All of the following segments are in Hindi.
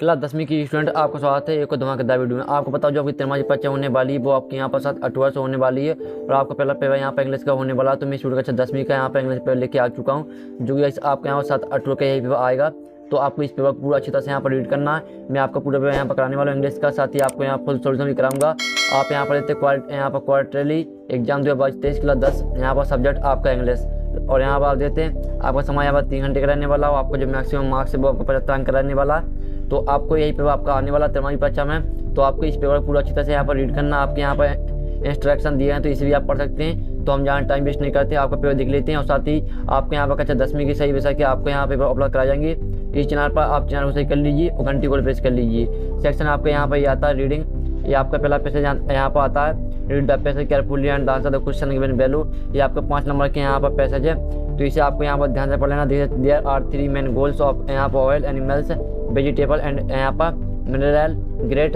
क्लास 10वीं की स्टूडेंट आपको स्वागत है एक धमाकेदार वीडियो में। आपको बताओ जो आपकी तिमाही परीक्षा होने वाली है वो आपके यहाँ पर 7 अक्टूबर से होने वाली है और आपका पहला पेपर यहाँ पर इंग्लिश का होने वाला है। तो मैं स्टूडेंट कक्षा 10वीं का यहाँ पर इंग्लिश पेपर लेके आ चुका हूँ जो कि आपके यहाँ पर 7 अक्टूबर का यही पेपर आएगा। तो आपको इस पेपर पूरा अच्छी तरह से यहाँ पर रीड करना है। मैं आपको पूरा पेपर यहाँ पर कराने वाला हूँ इंग्लिश का, साथ ही आपको यहाँ फुल सोल्यूशन भी कराऊंगा। आप यहाँ पर देते यहाँ पर क्वार्टरली एग्जाम 2023 क्लास 10 यहाँ पर सब्जेक्ट आपका इंग्लिश, और यहाँ पर आप देते हैं आपका समय यहाँ पर 3 घंटे का रहने वाला हो। आपको जो मैक्सिमम मार्क्स है वो आपको 75 अंक कराने वाला है। तो आपको यही पेपर आपका आने वाला तिमाही परीक्षा में। तो आपको इस पेपर पूरा अच्छी तरह से यहाँ पर रीड करना। आपके यहाँ पर इंस्ट्रक्शन दिए हैं तो इसे भी आप पढ़ सकते हैं। तो हम यहाँ टाइम वेस्ट नहीं करते, आपका पेपर देख लेते हैं और साथ ही आपके यहाँ पर कक्षा 10वीं की सही विषय के आपको यहाँ पेपर अपलोड कराए जाएंगे। इस चैनल पर आप चैनल को सही कर लीजिए और घंटी को प्रेस कर लीजिए। सेक्शन आपके यहाँ पर ये आता है रीडिंग, ये आपका पहला पैसेज यहाँ पर आता है। Read the passage carefully and answer the question given value, ये आपका 5 नंबर के यहाँ पर पैसेज है। तो इसे आपको यहाँ पर ध्यान से पढ़ लेना। There are 3 main goals of यहाँ पर ऑयल एनिमल्स वेजिटेबल एंड यहाँ पर मिनरल ग्रेड,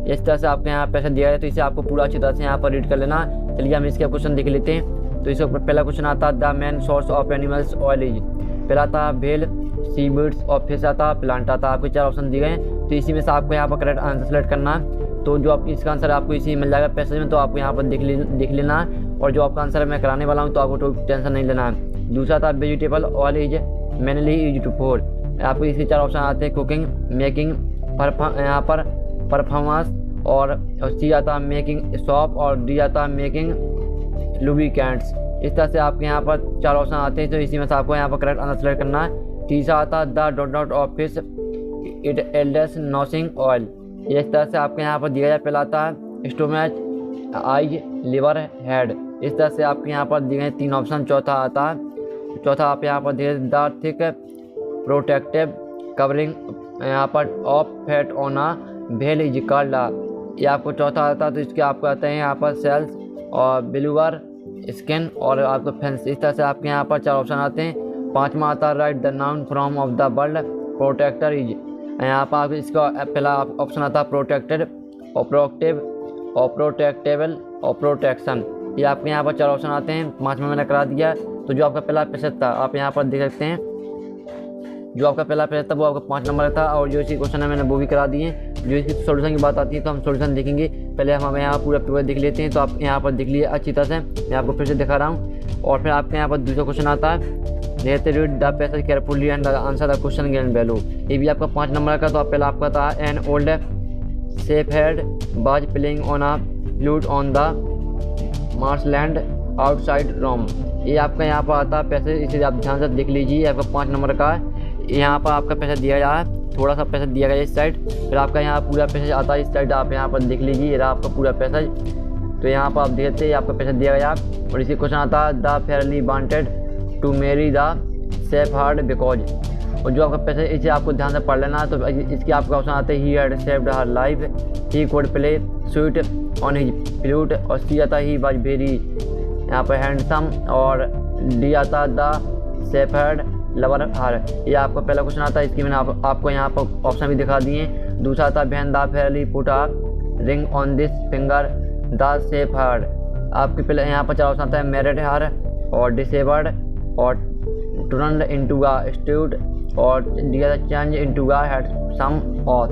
इस तरह से आपके यहाँ पैसेज दिया है। तो इसे आपको पूरा अच्छी तरह से यहाँ पर रीड कर लेना। चलिए हम इसके क्वेश्चन देख लेते हैं। तो इसका पहला क्वेश्चन आता है the main source of animals oil is, पहला आता है भेल, सी बर्ड्स और फिश आता है, प्लांट आता है। आपको 4 ऑप्शन दिए गए हैं। तो इसी में से आपको यहाँ पर करेक्ट आंसर सेलेक्ट करना है। तो जो आप इसका आंसर आपको इसी मिल जाएगा पैसेज में, तो आपको यहाँ पर देख लेना है। और जो आपका आंसर मैं कराने वाला हूँ तो आपको तो टेंशन नहीं लेना है। दूसरा था vegetable oil is mainly use to food, आपको इसके 4 ऑप्शन आते हैं कुकिंग, मेकिंग, यहाँ पर परफॉर्मेंस, और सी आता है मेकिंग सॉप, और डी आता है मेकिंग लुब्रिकेंट्स। इस तरह से आपके यहाँ पर 4 ऑप्शन आते हैं। तो इसी में से आपको यहाँ पर करेक्ट आंसर सेलेक्ट करना है। तीसरा आता है the dot of fish it elders nosing oil, इस तरह से आपके यहाँ पर दिया जाए। पहला आता है स्टोमच, आई, लिवर, हेड, इस तरह से आपके यहाँ पर दिए गए 3 ऑप्शन। चौथा आता है आप यहाँ पर दिए द थिक प्रोटेक्टिव कवरिंग यहाँ पर ऑफ फैट ऑन अ भेल इज कॉल्ड, ये आपको चौथा आता है। तो इसके आपको आते हैं यहाँ पर सेल्स और बिल्यूवर स्किन और आपको फेंस, इस तरह से आपके यहाँ पर 4 ऑप्शन आते हैं। 5वां आता है right the noun from of the world protector is, यहाँ पर आप इसका पहला ऑप्शन आता है प्रोटेक्टेड, ऑप्रोक्टिव, ऑप्रोटेक्टेबल और प्रोटेक्शन, ये आपके यहाँ पर 4 ऑप्शन आते हैं। 5वां मैंने करा दिया। तो जो आपका पहला पैसेज था आप यहाँ पर देख सकते हैं, जो आपका पहला पैसेज था वो आपका 5 नंबर था। और जो इसी क्वेश्चन है मैंने वो भी करा दिए। जो इसकी सोल्यूशन की बात आती है तो हम सोल्यूशन देखेंगे। पहले हम यहाँ पूरा पेपर देख लेते हैं। तो आप यहाँ पर देख लिए अच्छी तरह से, मैं आपको फिर से दिखा रहा हूँ। और फिर आपके यहाँ पर दूसरा क्वेश्चन आता है देते read the passage carefully and answer the question given value, ये भी आपका 5 नंबर का। तो आप पहला आपका था an old shepherd boy playing on a flute on the marshland outside Rome, ये आपका यहाँ पर आता है पैसेज, इसे आप ध्यान से देख लीजिए। आपका 5 नंबर का है। यहाँ पर आपका पैसेज दिया गया है, थोड़ा सा पैसेज दिया गया इस साइड, फिर आपका यहाँ पूरा पैसेज आता है इस साइड। आप यहाँ पर देख लीजिए, ये रहा आपका पूरा पैसेज। तो यहाँ पर आप देखते हैं आपका पैसेज दिया गया। और इसी क्वेश्चन आता है the fairly wanted to marry the safe hard because, और जो आपका पैसेज इसे आपको ध्यान से पढ़ लेना। तो इसके आपका ऑप्शन आते हैं he had saved her life, he could play sweet on his flute, और सी आता ही वाज वेरी यहाँ पर हैंडसम, और डी आता द सेफर्ड लवर हर, ये आपका पहला क्वेश्चन आता है। इसकी मैंने आपको यहाँ पर ऑप्शन भी दिखा दिए। दूसरा आता when the Fairlie put a ring on this finger the shepherd, आपके पहले यहाँ पर 4 ऑप्शन आता है मैरिड हर, और डिसेबल्ड, और टर्न्ड इनटू अ स्टूड, और change into a handsome oath,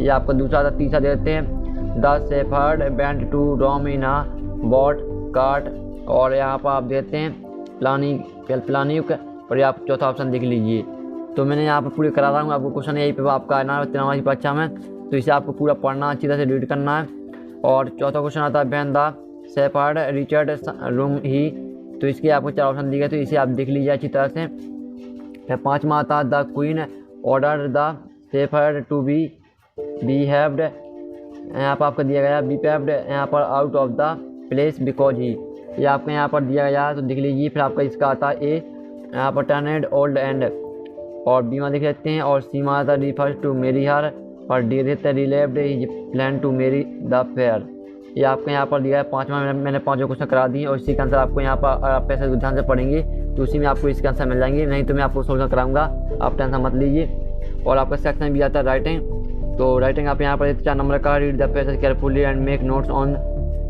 ये आपका दूसरा था। तीसरा देते हैं the shepherd went to Rome in a boat cart, और यहाँ पर आप देते हैं प्लानिक, और ये आप चौथा ऑप्शन देख लीजिए। तो मैंने यहाँ पर पूरे करा रहा हूँ आपको क्वेश्चन, यही पे आपका आना है तिमाही परीक्षा में। तो इसे आपको पूरा पढ़ना, अच्छी तरह से रीड करना है। और चौथा क्वेश्चन आता है when the shepherd Richard room he, तो इसके आपको 4 ऑप्शन दिए गए। तो इसे आप देख लीजिए अच्छी तरह से। फिर 5वां आता the queen order the shepherd to be behaved, यहाँ पर आपका दिया गया बिहेव्ड यहाँ पर out of the place because he, ये आपको यहाँ पर दिया गया। तो देख लीजिए। फिर आपका इसका आता है ए यहाँ पर टर्नेड ओल्ड एंड, और बी में देख लेते हैं। और सी में आता है रिफर्स टू मेरी हर, और डी देते रिलेव्ड हिज प्लान टू मेरी द फेयर, ये आपको यहाँ पर दिया है। 5वां मैंने 5 क्वेश्चन करा दिए। और इसी का आंसर आपको यहाँ पर आप पैसे ध्यान से पढ़ेंगे तो उसी में आपको इसके आंसर मिल जाएंगे, नहीं तो मैं आपको सोल्यूशन कराऊंगा, आप टेंशन मत लीजिए। और आपका सेक्शन भी आता है राइटिंग। तो राइटिंग आप यहाँ पर 4 नंबर का read the passage carefully and make notes on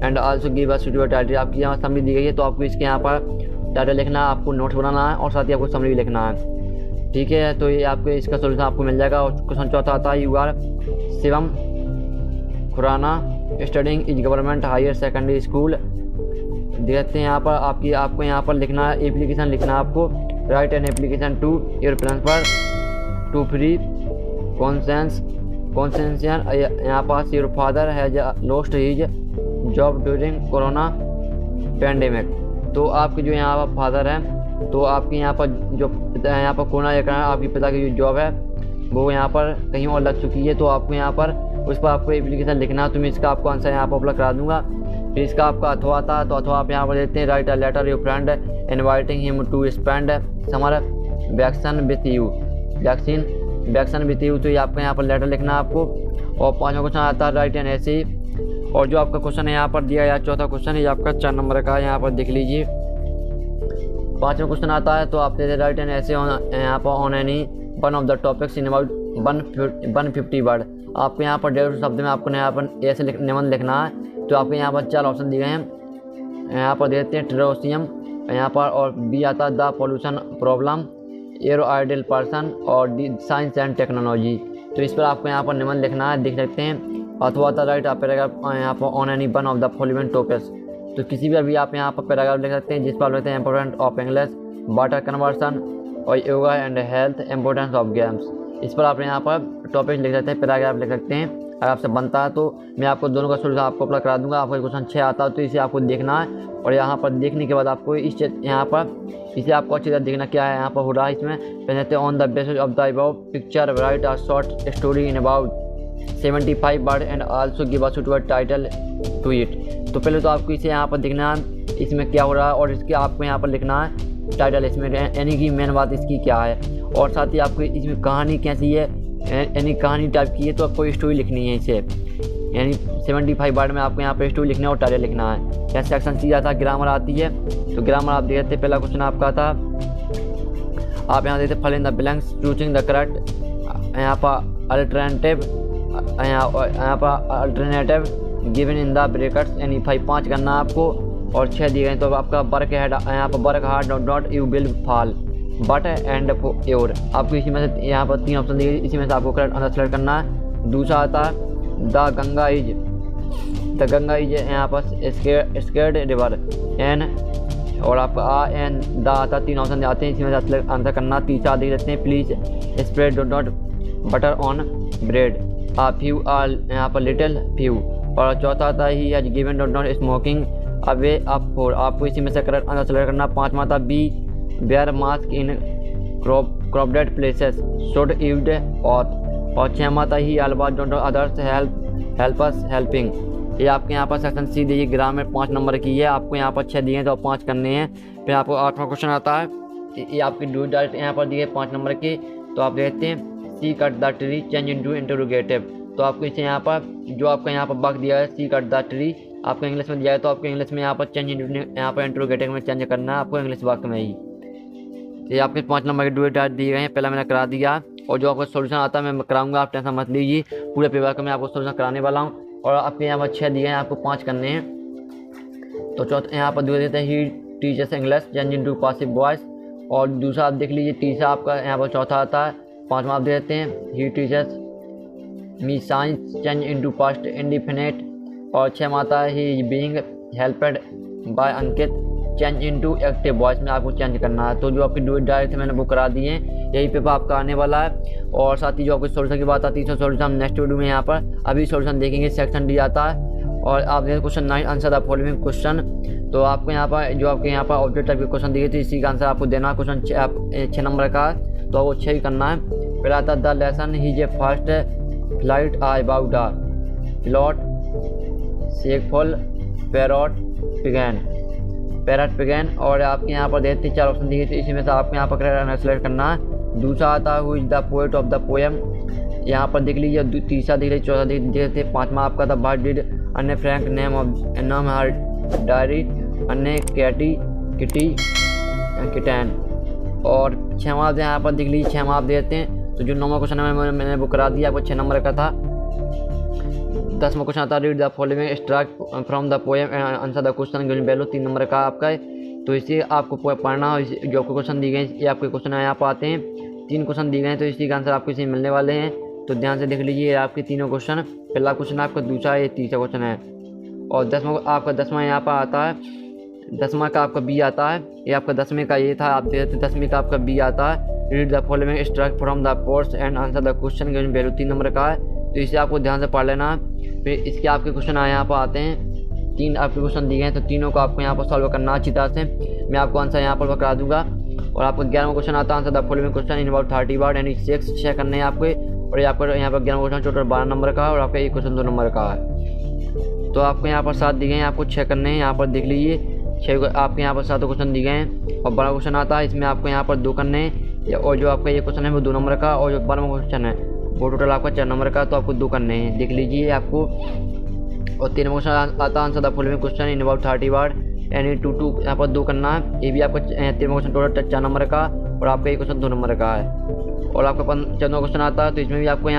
and also give a suitable title, आपकी यहाँ समरी दी गई है। तो आपको इसके यहाँ पर टाइटल लिखना है, आपको नोट्स बनाना है, और साथ ही आपको समरी भी लिखना है। ठीक है, तो ये आपके इसका सोल्यूशन आपको मिल जाएगा। और क्वेश्चन चौथा आता है you are Shivam Khurana, studying is government higher secondary school. देखते हैं यहाँ पर आपको यहाँ पर लिखना है, एप्लीकेशन लिखना है आपको। Write an application to your principal to free concession यहाँ पास your father has lost his job during corona pandemic. तो आपके जो यहाँ पर फादर हैं, तो आपके यहाँ पर जो यहाँ पर कोरोना के कारण आपके पिता की जो जॉब है वो यहाँ पर कहीं और लग चुकी है। तो आपको यहाँ पर उस पर आपको एप्लीकेशन लिखना है। तो मैं इसका आपको आंसर यहाँ पर अपलोड करा दूँगा। फिर इसका आपका अथवा आता है, तो अथवा आप यहाँ पर देते हैं write a letter your friend inviting him to spend summer vacation with you. तो ये आपका यहाँ पर लेटर लिखना है आपको। और 5वां क्वेश्चन आता है राइट एन ऐसे। और जो आपका क्वेश्चन है यहाँ पर दिया या 4था क्वेश्चन है, ये आपका 4 नंबर का है, यहाँ पर देख लीजिए। 5वां क्वेश्चन आता है, तो आप देते राइट एन ऐसे यहाँ पर on any one of the topics in about 150 word. आपको यहाँ पर 150 शब्द में आपको यहाँ पर ऐसे निबंध लिखना है। तो आपको यहाँ पर 4 ऑप्शन दिए हैं, यहाँ पर देते हैं टेरोसियम यहाँ पर, और बी आता है the pollution problem, arrow ideal person, और डी साइंस एंड टेक्नोलॉजी। तो इस पर आपको यहाँ पर निबंध लिखना है, देख सकते हैं। अथवा आता राइट आप पैराग्राफ यहाँ पर on any one of the following topics. तो किसी भी अभी आप यहाँ पर पैराग्राफ लिख सकते हैं जिस पर लिखते हैं important of English, water conservation और yoga and health, importance of games. इस पर आप यहाँ पर टॉपिक लिख सकते हैं, पैराग्राफ लिख सकते हैं। अगर आपसे बनता है तो मैं आपको दोनों का सोल्यूशन आपको अपलोड करा दूंगा। आपको क्वेश्चन 6 आता है तो इसे आपको देखना है, और यहाँ पर देखने के बाद आपको यहाँ पर इसे आपको अच्छी तरह देखना क्या है यहाँ पर हो रहा है। इसमें पहले on the basis of the above picture write a short story in about 75 word and also give a suitable title to it. तो पहले तो आपको इसे यहाँ पर देखना है इसमें क्या हो रहा है, और इसके आपको यहाँ पर लिखना है टाइटल इसमें, यानी कि मेन बात इसकी क्या है। और साथ ही आपको इसमें कहानी कैसी है, यानी कहानी टाइप की है, तो आपको स्टोरी लिखनी है इसे, यानी 75 वर्ड में आपको यहाँ पे स्टोरी लिखना है और टाइटल लिखना है। या सेक्शन सी आता है ग्रामर आती है, तो ग्रामर आप देखते हैं। पहला क्वेश्चन आपका था, आप यहाँ देखते fill in the blanks choosing the correct यहाँ पर अल्टरनेटिव, यहाँ पर alternative given in the brackets, यानी 5 करना है आपको। और 6 दिए गए, तो आपका वर्क हैड यहाँ पर work hard not you will fall but and your. आपको इसी में से यहाँ पर 3 ऑप्शन दिए, इसी में से आपको करेक्ट आंसर सेलेक्ट करना है। दूसरा आता है द गंगा इज यहाँ पर स्केर्ड रिवर एन, और आपका आ एन द आता 3 ऑप्शन आते हैं, इसी में से आंसर करना। तीसरा देख लेते हैं please spread not butter on bread, a few or यहाँ पर लिटिल फ्यू। और चौथा आता है he has given not smoking away up for. आपको इसी में से करेक्ट आंसर सेलेक्ट करना। 5वां था be wear mask in crowded places should use oath. और 6वां था he always don't others help us helping. ये आपके यहाँ पर सेक्शन सी दिए ग्रामर 5 नंबर की है। आपको यहाँ पर 6 दिए हैं तो 5 करने हैं। फिर आपको 8वां क्वेश्चन आता है, ये आपकी डू डायरेक्ट यहाँ पर दिए 5 नंबर के। तो आप देखते हैं she cut the tree change into interrogative. तो आपको इसे यहाँ पर जो आपका यहाँ पर वाक्य दिया है सी कट द ट्री, आपको इंग्लिश में दिया है, तो आपको इंग्लिश में यहाँ पर चेंज यहाँ पर इंटरोगेटिव में चेंज करना है आपको इंग्लिश वाक्य में ही। ये आपके 5 नंबर के डू डायरेक्ट दिए गए हैं, पहला मैंने करा दिया। और जो आपका सोल्यूशन आता है मैं कराऊंगा, आप टेंशन मत लीजिए, पूरे पेपर का मैं आपको सोल्यूशन कराने वाला हूँ। और आपके यहाँ पर 6 दिए हैं, आपको 5 करने हैं। तो चौथा यहाँ पर 2 देते हैं he teaches English change into passive voice. और दूसरा आप देख लीजिए, तीसरा आपका यहाँ पर चौथा आता है। 5वां आप देते हैं he teaches me science change into past indefinite. और 6वां आता है he being helped by Ankit change into active voice में आपको चेंज करना है। तो जो आपकी डू डायरेक्ट मैंने बुक करा दिए हैं, यही पेपर आपका आने वाला है। और साथ ही जो आपको सोल्यूशन की बात आती है, सोल्यूशन हम नेक्स्ट वीडियो में यहाँ पर अभी सोल्यूशन देखेंगे। सेक्शन डी आता है। और आप देखें question 9 answer the following question. तो आपको यहाँ पर जो आपके यहाँ पर ऑब्जेक्ट टाइप के क्वेश्चन दिए थे, इसी का आंसर आपको देना। क्वेश्चन 6 नंबर का, तो आपको 6 ही करना है। फिर आता है the lesson his a first flight I about the plot shakeful parrot pigeon. और आपके यहाँ पर देते 4 ऑप्शन दिए थे, इसी में से आपको यहाँ पर करेक्ट सेलेक्ट करना है। दूसरा आता है who is the poet of the poem, यहाँ पर देख लीजिए। तीसरा देख लीजिए, चौथा देख लीजिए। 5वां आपका था बट डिड अन्य फ्रैंक नेम हर डायरी अन्य किटी किटैन। और 6वां यहाँ पर देख लीजिए, 6वां आप देते हैं। तो जो 9वां क्वेश्चन है मैंने बुक करा दिया, आपको 6 नंबर का था। 10वां क्वेश्चन आता है read the following extract from the poem and answer the question given below. 3 number का आपका है। तो इसे आपको पढ़ना, जो आपको क्वेश्चन दिए गए ये आपके क्वेश्चन यहाँ पर आते हैं। 3 क्वेश्चन दिए गए हैं, तो इसी का आंसर आपको इसे मिलने वाले हैं। तो ध्यान से देख लीजिए, ये आपके तीनों क्वेश्चन, पहला क्वेश्चन आपका, दूसरा, ये तीसरा क्वेश्चन है। और 10वां आपका 10वां यहाँ पर आता है, 10वां का आपका बी आता है। ये आपका 10वें का ये था, आप देखते 10वीं का आपका बी आता है। Read the following extract from the course and answer the question, value 3 number का है, तो इसे आपको ध्यान से पढ़ लेना। फिर इसके आपके क्वेश्चन यहाँ पर आते हैं, 3 आपके क्वेश्चन दिए हैं, तो तीनों को आपको यहाँ पर सॉल्व करना अच्छी तरह से। मैं आपको आंसर यहाँ पर करा दूंगा। और आपका 11वां क्वेश्चन आता है, answer the following question in about 30 word and 6 करने हैं आपके। और ये आपका यहाँ पर 11वां क्वेश्चन टोटल 12 नंबर का है, और आपका एक क्वेश्चन 2 नंबर का है। तो आपको यहाँ पर 7 दिए हैं, आपको 6 करने हैं, यहाँ पर देख लीजिए 6 आपके यहाँ पर 7 क्वेश्चन दिए हैं। और 12 क्वेश्चन आता है, इसमें आपको यहाँ पर 2 करने हैं, और जो आपका ये क्वेश्चन है वो 2 नंबर का, और जो 12वां क्वेश्चन है वो टोटल आपका 4 नंबर का, तो आपको 2 करने हैं, देख लीजिए आपको। और 13वां क्वेश्चन आता है, answer the following question in about 30 word and 2 यहाँ पर 2 करना है। ये भी आपका 13वां क्वेश्चन टोटल 4 नंबर का, और आपका ये क्वेश्चन 2 नंबर का है। और आपका 14वां क्वेश्चन आता है, तो इसमें भी आपको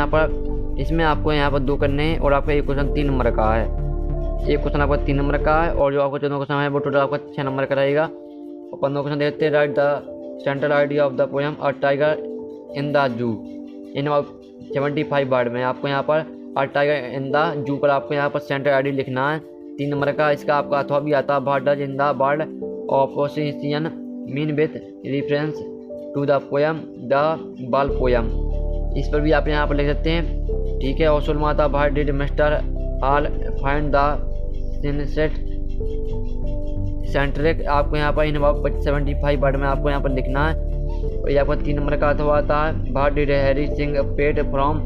यहाँ पर 2 करने हैं, और आपका ये क्वेश्चन 3 नंबर का है। एक क्वेश्चन आपका 3 नंबर का है, और जो आपका 14वां क्वेश्चन है वो टोटल आपका 6 नंबर का रहेगा। और 15वां क्वेश्चन देखते हैं, right the central idea of the poem a tiger in the zoo in about 75 word में। आपको यहाँ पर a tiger in the zoo पर आपको यहाँ पर सेंट्रल आइडिया लिखना है, 3 नंबर का। इसका आपका अथवा भी आता है, what does in the word opposition mean with reference to the poem the ball poem. इस पर भी आप यहाँ पर लिख सकते हैं, ठीक है। और 16वां आता है, what did mister hall find the sunset centric. आपको यहाँ पर इन अबाउट 75 वर्ड में आपको यहाँ पर लिखना है। और ये आपका 3 नंबर का अथवा आता है, what did Harry Singh paid from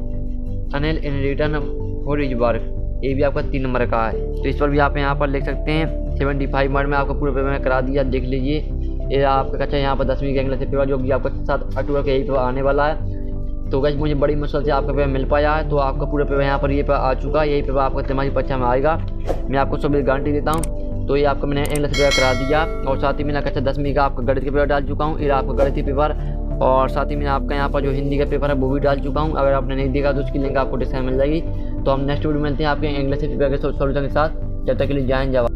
Anil in return for his work. ये भी आपका 3 नंबर का है, तो इस पर भी आप यहाँ पर लिख सकते हैं। 75 वर्ड में आपका पूरे पेपर में करा दिया, देख लीजिए। ये आपका कक्षा यहाँ पर 10वीं का इंग्लिश पेपर जो कि आपका 7 अक्टूबर के यही पेपर आने वाला है। तो गाइस मुझे बड़ी मुश्किल से आपका पेपर मिल पाया है, तो आपका पूरा पेपर यहाँ पर ये पेपर आ चुका है। यही पेपर आपका तिमाही परीक्षा में आएगा, मैं आपको सब गारंटी देता हूँ। तो ये आपका मैंने इंग्लिश पेपर करा दिया, और साथ ही मैंने कक्षा 10वीं का आपका गणित का पेपर डाल चुका हूँ। ये आपका गणित पेपर, और साथ ही मैंने आपका यहाँ पर जो हिंदी का पेपर है वो भी डाल चुका हूँ। अगर आपने नहीं देखा तो उसकी लिंक आपको डिस्क्रिप्शन में मिल जाएगी। तो हम नेक्स्ट वीडियो मिलते हैं आपके इंग्लिश पेपर के सॉल्यूशन के साथ। जब तक के लिए जय हिंद, जय भारत।